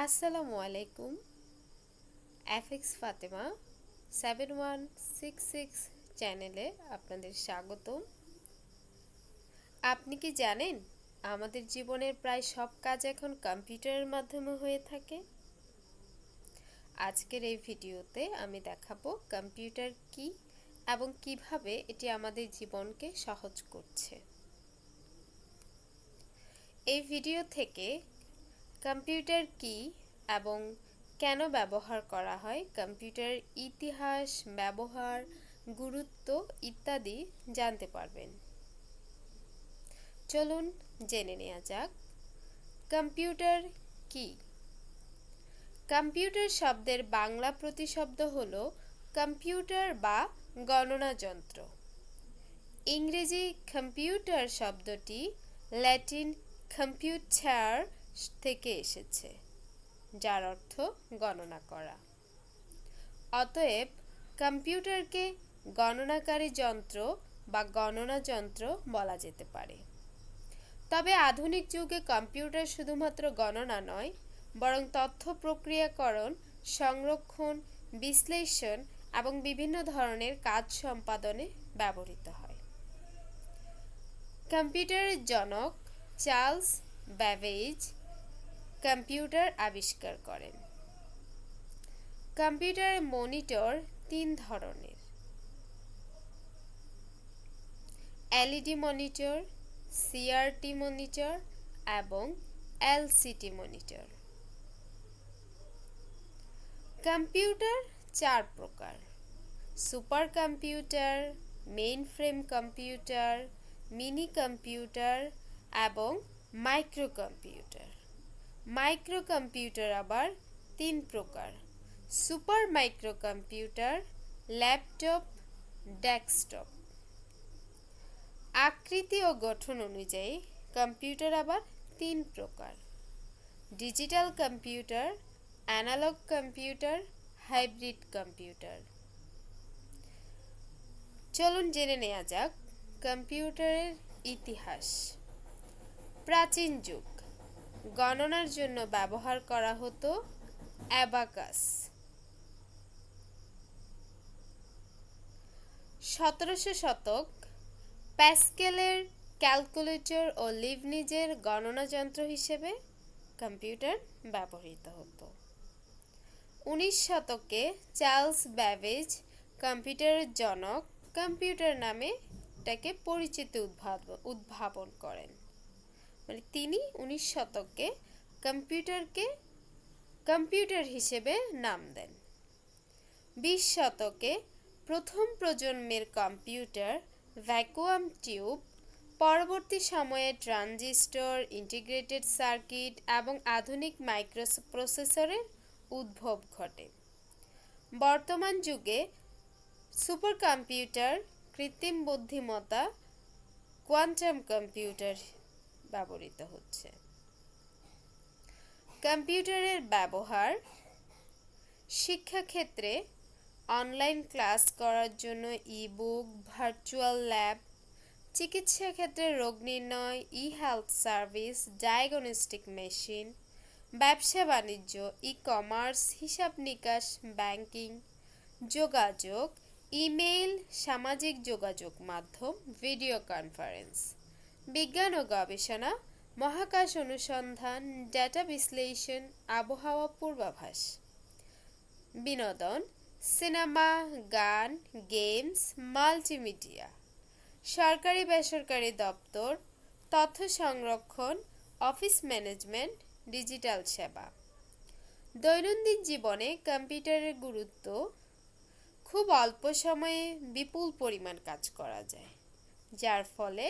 আসসালামু আলাইকুম। এফএক্স ফাতেমা 7166 চ্যানেলে আপনাদের স্বাগতম। আপনি কি জানেন আমাদের জীবনের প্রায় সব কাজ এখন কম্পিউটারের মাধ্যমে হয়ে থাকে? আজকের এই ভিডিওতে আমি দেখাবো কম্পিউটার কি এবং কিভাবে এটি আমাদের জীবনকে সহজ করছে। এই ভিডিও থেকে কম্পিউটার কি এবং কেন ব্যবহার করা হয়, কম্পিউটারের ইতিহাস, ব্যবহার, গুরুত্ব ইত্যাদি জানতে পারবেন। চলুন জেনে নেওয়া যাক কম্পিউটার কি। কম্পিউটার শব্দের বাংলা প্রতিশব্দ হল কম্পিউটার বা গণনা যন্ত্র। ইংরেজি কম্পিউটার শব্দটি ল্যাটিন কম্পিউটার থেকে এসেছে, যার অর্থ গণনা করা। অতএব কম্পিউটারকে গণনাকারী যন্ত্র বা গণনা যন্ত্র বলা যেতে পারে। তবে আধুনিক যুগে কম্পিউটার শুধুমাত্র গণনা নয়, বরং তথ্য প্রক্রিয়াকরণ, সংরক্ষণ, বিশ্লেষণ এবং বিভিন্ন ধরনের কাজ সম্পাদনে ব্যবহৃত হয়। কম্পিউটারের জনক চার্লস ব্যাবেজ কম্পিউটার আবিষ্কার করেন। কম্পিউটারের মনিটর তিন ধরনের: এলইডি মনিটর, সিআরটি মনিটর এবং এলসিডি মনিটর। কম্পিউটার চার প্রকার: super computer, mainframe computer, mini computer এবং মাইক্রো কম্পিউটার। মাইক্রো কম্পিউটার আবার তিন প্রকার: super micro computer, laptop, desktop. আকৃতি ও গঠন অনুযায়ী কম্পিউটার আবার তিন প্রকার: digital computer, analogue computer, hybrid computer. চলুন জেনে নেওয়া যাক কম্পিউটারের ইতিহাস। প্রাচীন যুগ, গণনার জন্য ব্যবহার করা হতো অ্যাবাকাস। 1700 শতক, প্যাস্কেলের ক্যালকুলেটর ও লিবনিজের গণনা যন্ত্র হিসেবে কম্পিউটার ব্যবহৃত হতো। 19 শতকে চার্লস ব্যাবেজ কম্পিউটারের জনক কম্পিউটার নামে এটাকে পরিচিতি উদ্ভাবন করেন। মানে তিনি 19 শতকে কম্পিউটারকে কম্পিউটার হিসেবে নাম দেন। 20 শতকে প্রথম প্রজন্মের কম্পিউটার ভ্যাকুয়াম টিউব, পরবর্তী সময়ে ট্রানজিস্টর, ইন্টিগ্রেটেড সার্কিট এবং আধুনিক মাইক্রোপ্রসেসরের উদ্ভব ঘটে। বর্তমান যুগে সুপার কম্পিউটার, কৃত্রিম বুদ্ধিমত্তা, কোয়ান্টাম কম্পিউটার ব্যবহৃত হচ্ছে। কম্পিউটারের ব্যবহার: শিক্ষাক্ষেত্রে অনলাইন ক্লাস করার জন্য ই-বুক, ভার্চুয়াল ল্যাব; চিকিৎসা ক্ষেত্রে রোগ নির্ণয়, ই-হেলথ সার্ভিস, ডায়াগনস্টিক মেশিন; ব্যবসা বাণিজ্য, ই-কমার্স, হিসাব নিকাশ, ব্যাংকিং; যোগাযোগ, ইমেইল, সামাজিক যোগাযোগ মাধ্যম, ভিডিও কনফারেন্স; বিজ্ঞান ও গবেষণা, মহাকাশ অনুসন্ধান, ডেটা বিশ্লেষণ, আবহাওয়া পূর্বাভাস; বিনোদন, সিনেমা, গান, গেমস, মাল্টিমিডিয়া; সরকারি বেসরকারি দপ্তর, তথ্য সংরক্ষণ, অফিস ম্যানেজমেন্ট, ডিজিটাল সেবা। দৈনন্দিন জীবনে কম্পিউটারের গুরুত্ব: খুব অল্প সময়ে বিপুল পরিমাণ কাজ করা যায়, যার ফলে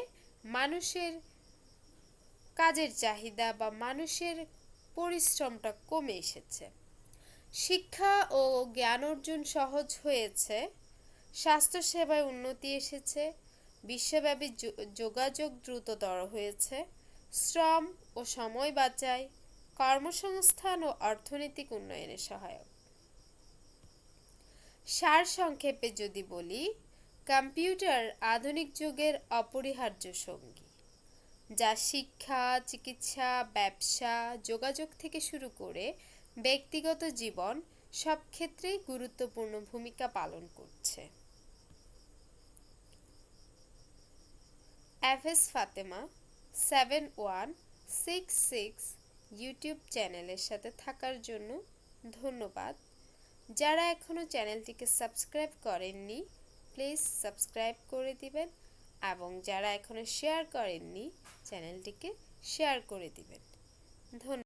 মানুষের কাজের চাহিদা বা মানুষের পরিশ্রমটা কমে এসেছে। শিক্ষা ও জ্ঞান অর্জন সহজ হয়েছে, স্বাস্থ্যসেবায় উন্নতি এসেছে, বিশ্বব্যাপী যোগাযোগ দ্রুততর হয়েছে, শ্রম ও সময় বাঁচায়, কর্মসংস্থান ও অর্থনৈতিক উন্নয়নে সহায়ক। সারসংক্ষেপে যদি বলি, কম্পিউটার আধুনিক যুগের অপরিহার্য সঙ্গী, যা শিক্ষা, চিকিৎসা, ব্যবসা, যোগাযোগ থেকে শুরু করে ব্যক্তিগত জীবন সব ক্ষেত্রেই গুরুত্বপূর্ণ ভূমিকা পালন করছে। এফএস ফাতেমা 7166 ইউটিউব চ্যানেলের সাথে থাকার জন্য ধন্যবাদ। যারা এখনও চ্যানেলটিকে সাবস্ক্রাইব করেননি প্লিজ সাবস্ক্রাইব করে দিবেন, এবং যারা এখনও শেয়ার করেননি চ্যানেলটিকে শেয়ার করে দিবেন। ধন্যবাদ।